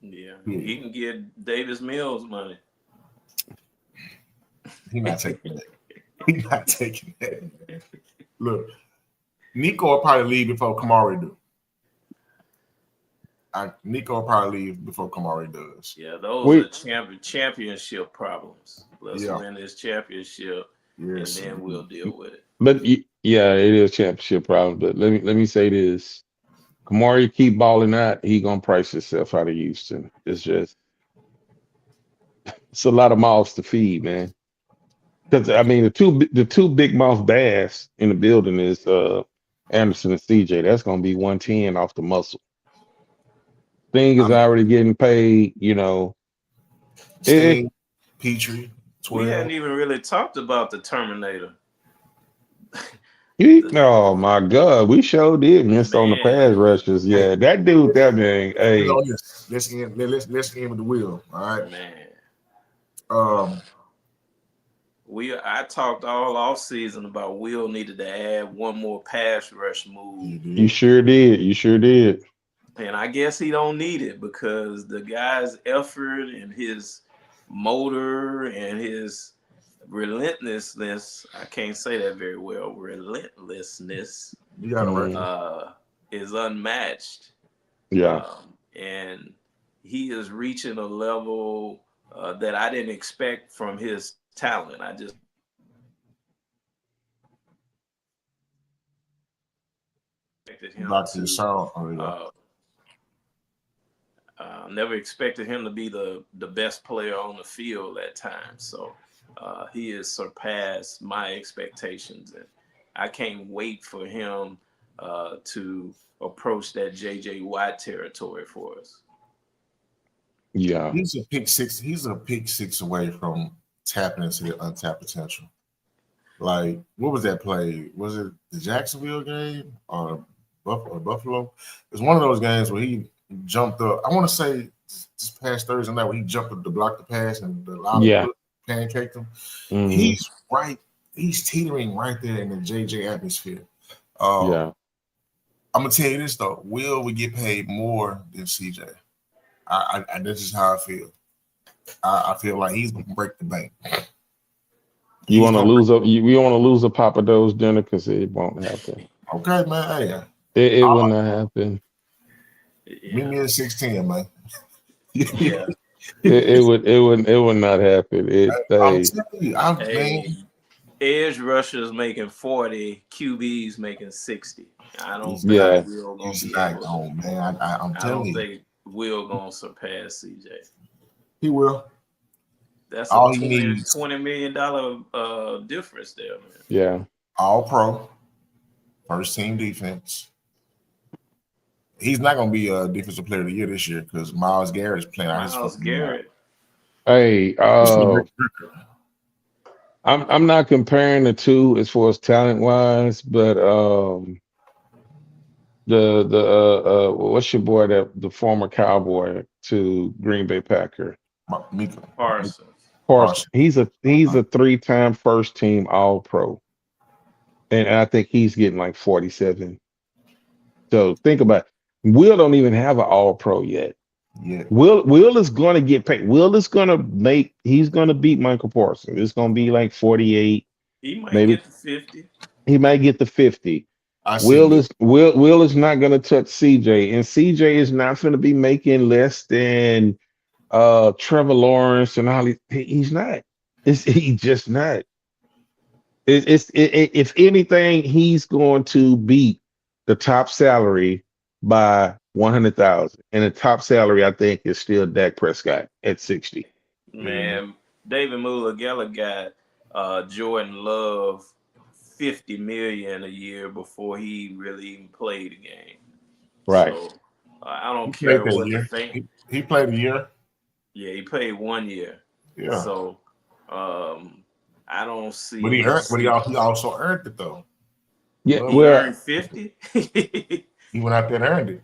Yeah, he can get Davis Mills money. He's not taking that. He's not taking that. Look, Nico will probably leave before Kamari do. Nico will probably leave before Kamari does. Yeah, those are championship problems. Let's win this championship, and then we'll deal with it. But yeah, it is a championship problem. But let me say this: Kamari keep balling out, he gonna price himself out of Houston. It's a lot of mouths to feed, man. Because I mean, the two big mouth bass in the building is Anderson and CJ. That's gonna be 110 off the muscle. Thing is already getting paid, you know. Sting, Petrie, 12. We hadn't even really talked about the Terminator. Oh my God, we sure did miss on the pass rushes. Yeah, that dude, that man. Hey, let's end with the wheel. All right, man. I talked all off season about Will needed to add one more pass rush move. You sure did. You sure did. And I guess he don't need it because the guy's effort and his motor and his relentlessness, I can't say that very well, relentlessness is unmatched. Yeah. And he is reaching a level that I didn't expect from his talent. I just expected him never expected him to be the best player on the field at times. So he has surpassed my expectations, and I can't wait for him to approach that JJ Watt territory for us. Yeah, he's a pick six. He's a pick six away from tapping into the untapped potential. Like, what was that play? Was it the Jacksonville game or Buffalo? It's one of those games where he jumped up. I want to say this past Thursday night when he jumped up to block the pass and the line Yeah. pancaked him. Mhm. He's right. He's teetering right there in the JJ atmosphere. I'm gonna tell you this though. Will we get paid more than CJ? This is how I feel. I feel like he's gonna break the bank. You want to lose a we want to lose a Papa Do's dinner because it won't happen. Okay, man. Hey, It will not happen. meet me at 16, man. Yeah. it would not happen. I'm telling you, Hey, edge rushers making 40, QBs making 60. I don't think Will gonna he's be not able going, man. I'm telling you. I don't think Will gonna surpass CJ. He will. That's all a he needs. $20 million difference there, man. Yeah. All pro, first team defense. He's not going to be a defensive player of the year this year because Myles Garrett is playing out his Myles Garrett. Hey, I'm not comparing the two as far as talent wise, but what's your boy the former Cowboy to Green Bay Packer? Parsons. He's a 3-time first team All Pro, and I think he's getting like 47. So think about it. Will don't even have an All Pro yet. Yeah. Will is going to get paid. He's going to beat Michael Parsons. It's going to be like 48. He might get to 50. He might get to 50. Will is not going to touch CJ, and CJ is not going to be making less than Trevor Lawrence and all. He's not. He's just not. If anything, he's going to beat the top salary by 100,000, and the top salary I think is still Dak Prescott at 60. Man, David Mulagella got Jordan Love $50 million a year before he really even played the game. Right. So I don't care what you think. He played a year. Yeah, he played 1 year. Yeah. So I don't see. But he also earned it though. Yeah. He earned 50. He went out there and earned it.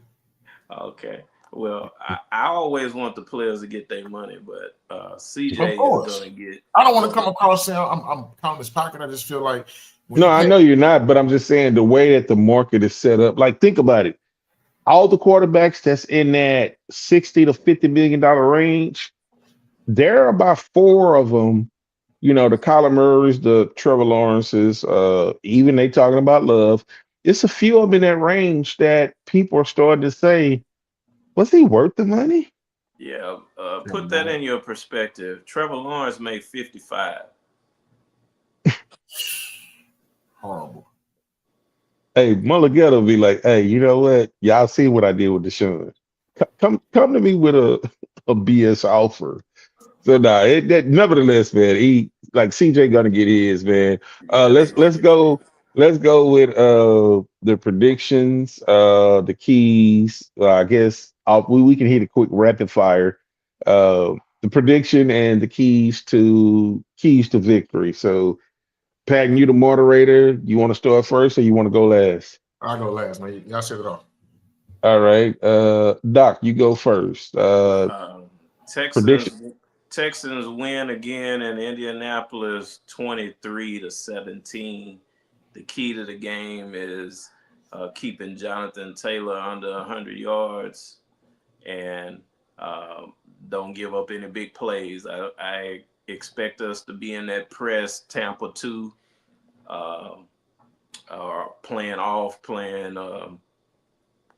Okay. Well, I always want the players to get their money, but CJ is going to get. I don't want to come across saying I'm counting his pocket. I just feel like. No, I know you're not, but I'm just saying the way that the market is set up. Like, think about it. All the quarterbacks that's in that $60 to $50 million range, there are about 4 of them. You know, the Kyler Murrays, the Trevor Lawrences, even they talking about Love. It's a few of them in that range that people are starting to say, was he worth the money? Yeah, put that in your perspective. Trevor Lawrence made 55. Horrible. Hey, Mulligetta be like, hey, you know what? Y'all see what I did with Deshaun. Come to me with a BS offer. So nevertheless, man, he like CJ gonna get his, man. Let's go with the predictions, the keys. I guess we can hit a quick rapid fire. The prediction and the keys to victory. So Pat, you the moderator. You want to start first or you want to go last? I'll go last, man. Y'all set it off. All right. Doc, you go first. Texans win again in Indianapolis 23-17. The key to the game is keeping Jonathan Taylor under 100 yards and don't give up any big plays. I expect us to be in that press Tampa 2 or playing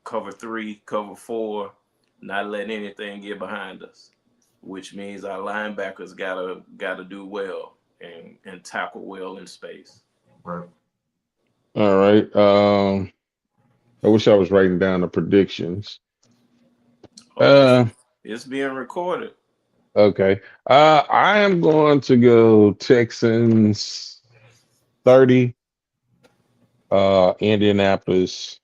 cover 3, cover 4, not letting anything get behind us, which means our linebackers gotta do well and tackle well in space. Right. All right. I wish I was writing down the predictions. It's being recorded. Okay. I am going to go Texans 30. Indianapolis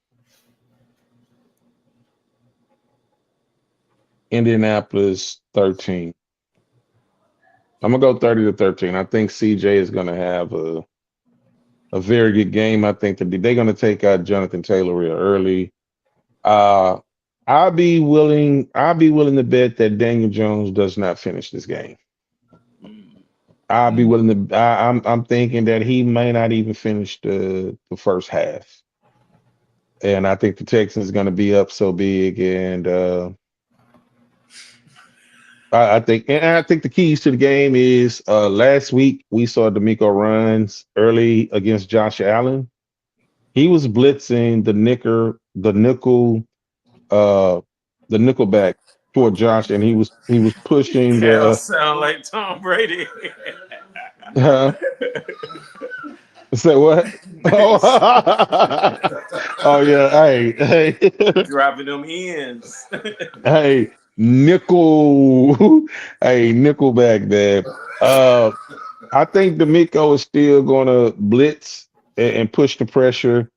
13. I'm gonna go 30-13. I think CJ is gonna have a very good game. I think that they're gonna take out Jonathan Taylor real early. I'll be willing to bet that Daniel Jones does not finish this game. Mm. I'll be willing to. I'm thinking that he may not even finish the first half, and I think the Texans going to be up so big, and I think the keys to the game is last week we saw D'Amico runs early against Josh Allen. He was blitzing uh, the nickelback toward Josh, and he was pushing Hell, the. sound like Tom Brady. Say what? Oh, oh yeah. Hey, Dropping them ends. hey, nickel. Hey, nickelback, man. I think D'Amico is still going to blitz and push the pressure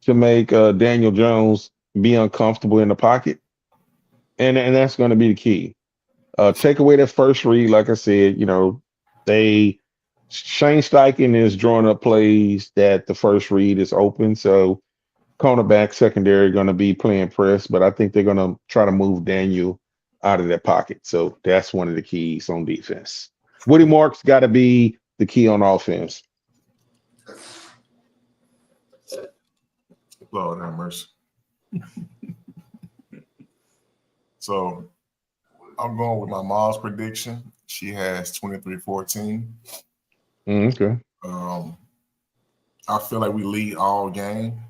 to make Daniel Jones be uncomfortable in the pocket, and that's going to be the key. Take away that first read, like I said, they Shane Steichen is drawing up plays that the first read is open, so cornerback secondary going to be playing press, but I think they're going to try to move Daniel out of that pocket. So that's one of the keys on defense. Woody Marks got to be the key on offense. Lord have mercy. So I'm going with my mom's prediction. She has 23-14. Okay. I feel like we lead all game.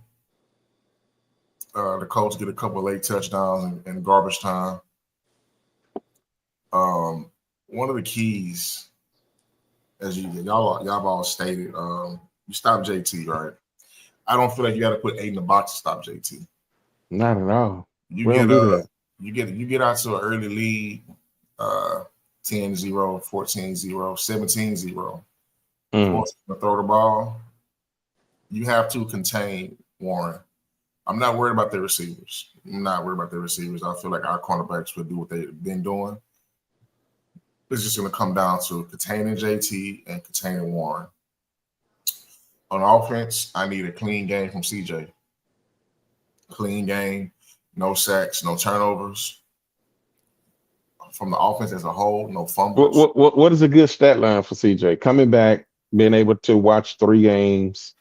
The Colts get a couple of late touchdowns in garbage time. One of the keys, as y'all all stated, you stop JT, right? I don't feel like you got to put 8 in the box to stop JT. Not at all. You We don't do that. You get out to an early lead, 10-0, 14-0, 17-0. Throw the ball. You have to contain Warren. I'm not worried about their receivers. I feel like our cornerbacks will do what they've been doing. It's just going to come down to containing JT and containing Warren. On offense, I need a clean game from CJ. Clean game, no sacks, no turnovers. From the offense as a whole, no fumbles. What is a good stat line for CJ? Coming back, being able to watch 3 games.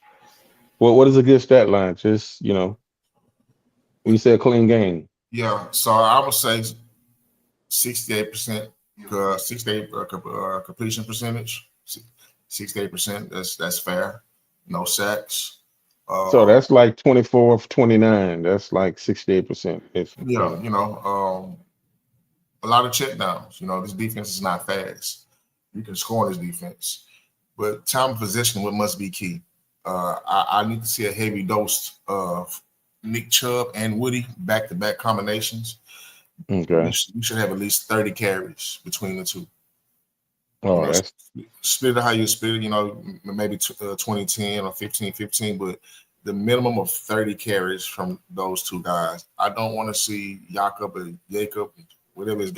What is a good stat line? Just, when you say a clean game. Yeah, so I would say 68%, 68 completion percentage, 68%. That's fair. No sacks. So that's like 24 of 29. That's like 68%. A lot of checkdowns. This defense is not fast. You can score in this defense, but time of possession must be key. I need to see a heavy dose of Nick Chubb and Woody back-to-back combinations. Okay. You should have at least 30 carries between the two. Oh, that's split it how you split it, maybe 20-10 or 15-15, but the minimum of 30 carries from those two guys. I don't want to see Jacob, whatever his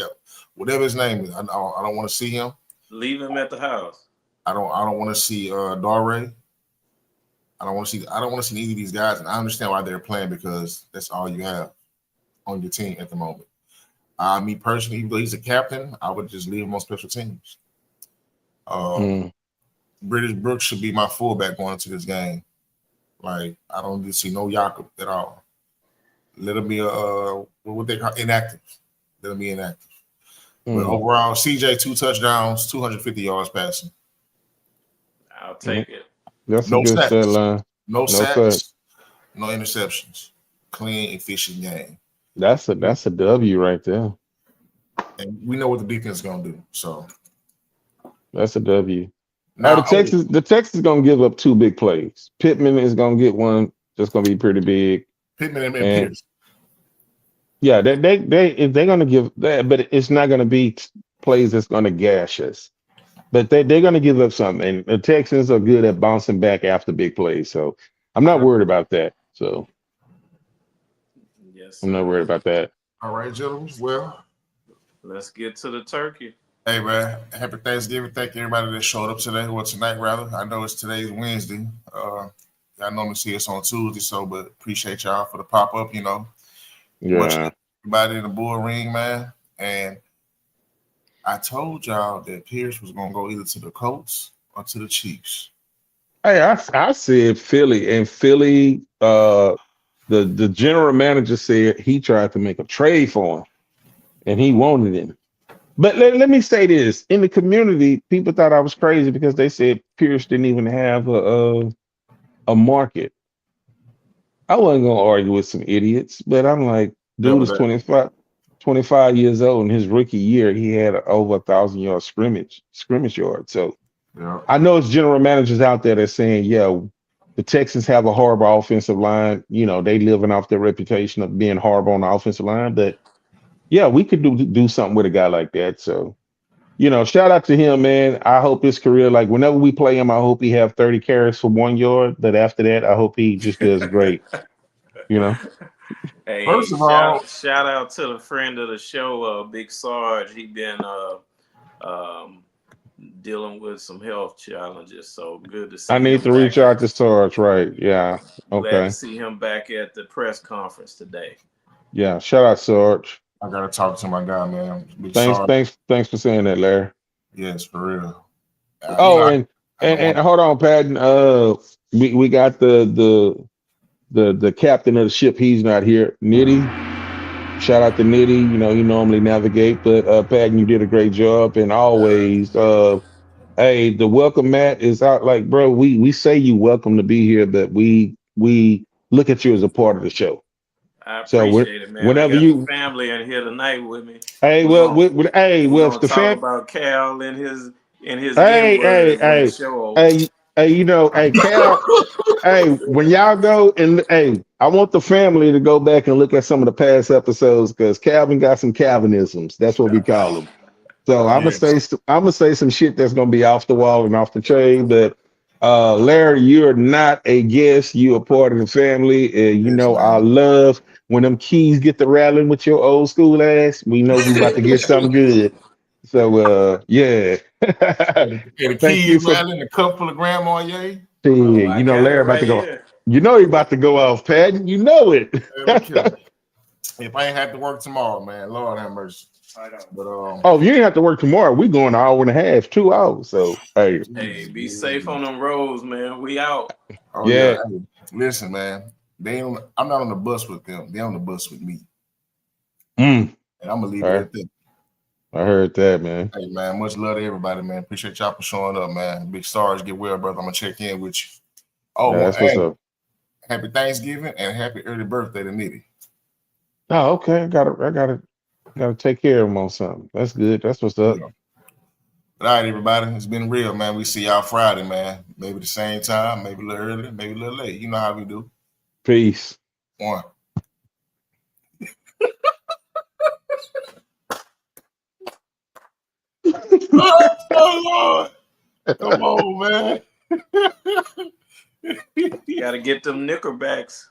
name is. I don't want to see him. Leave him at the house. I don't want to see Dare. I don't want to see any of these guys, and I understand why they're playing because that's all you have on your team at the moment. Me personally, even though he's a captain, I would just leave him on special teams. British Brooks should be my fullback going into this game. Like, I don't need to see no Jakob at all. Let him be what they call inactive. Let him be inactive. But overall, CJ 2 touchdowns, 250 yards passing. I'll take it. That's a good stat line. No sacks, no interceptions. Clean, efficient game. That's a W right there. And we know what the defense is gonna do. So that's a W. Now the Texans gonna give up 2 big plays. Pittman is gonna get one that's gonna be pretty big. Pittman and Pierce. Yeah, if they're gonna give that, but it's not gonna be plays that's gonna gash us. But they're gonna give up something. And the Texans are good at bouncing back after big plays. So I'm not worried about that. So yes, I'm not worried about that. All right, gentlemen. Well, let's get to the turkey. Hey, man, happy Thanksgiving. Thank you, everybody that showed up today. Well, tonight, rather. I know today's Wednesday. I normally see us on Tuesday, but appreciate y'all for the pop-up, Yeah. everybody in the bull ring, man. And I told y'all that Pierce was gonna go either to the Colts or to the Chiefs. Hey, I said Philly, and Philly, the general manager said he tried to make a trade for him, and he wanted him. But let me say this: in the community, people thought I was crazy because they said Pierce didn't even have a market. I wasn't gonna argue with some idiots, but I'm like, That dude was is that. 25 years old. In his rookie year, he had over 1,000 yard scrimmage yard. So Yeah. I know it's general managers out there that's saying, yeah, the Texans have a horrible offensive line. You know, they living off their reputation of being horrible on the offensive line. But yeah, we could do something with a guy like that. So, shout out to him, man. I hope his career, like whenever we play him, I hope he have 30 carries for 1 yard. But after that, I hope he just does great. You know. Hey, First of all, shout out to the friend of the show, Big Sarge. He been um, dealing with some health challenges, so good to I see need him to reach back. out to Sarge, right? Yeah. Glad to Okay. see him back at the press conference today. Yeah. Shout out Sarge. I gotta talk to my guy, man. Big Thanks, sorry. thanks for saying that, Larry. Yes, for real. Oh, I don't and want. hold on, Patton. We got the captain of the ship. He's not here. Nitty. Shout out to Nitty. He normally navigate, but Patton, you did a great job. And always, hey, the welcome mat is out. Like, bro, we say you welcome to be here, but we look at you as a part of the show. I So appreciate it, man. I whenever got the you, family in here tonight with me. hey, We're well, gonna we're if gonna the talk fam, about Cal and his N hey, hey, word when the hey, show over. hey, hey, Cal, hey, when y'all go and hey, I want the family to go back and look at some of the past episodes because Calvin got some Calvinisms. That's what we call them. So Yes, I'm gonna say some shit that's gonna be off the wall and off the chain. But Larry, you're not a guest. You're a part of the family. yes, I man. love when them keys get to rattling with your old school ass. We know we about to get something good. So yeah. Hey, the Thank keys you for rattling, the cup full of grandma, yay. Oh, I got it Larry about to right go. here. You know he about to go off, Pat. You know it. Hey, look here. If I ain't have to work tomorrow, man, Lord have mercy. But Oh, you ain't have to work tomorrow. We going an hour and a half, 2 hours. So hey, Hey, Jesus, be safe on them roads, man. We out. oh yeah. yeah. Hey, listen, man. I'm not on the bus with them. They on the bus with me, Mm. and I'm gonna leave it I, at that. I heard that, man. Hey, man, much love to everybody, man. Appreciate y'all for showing up, man. Big stars, get well, brother. I'm gonna check in with you. Oh, Yeah, well, that's what's hey, up. happy Thanksgiving and happy early birthday to Nitty. Oh, okay. I gotta take care of him on something. That's good. That's what's up. Yeah. All right, everybody. It's been real, man. We see y'all Friday, man. Maybe the same time, maybe a little early, maybe a little late. You know how we do. Peace. One. Oh, Lord. Come on, man. Got to get them knickerbacks.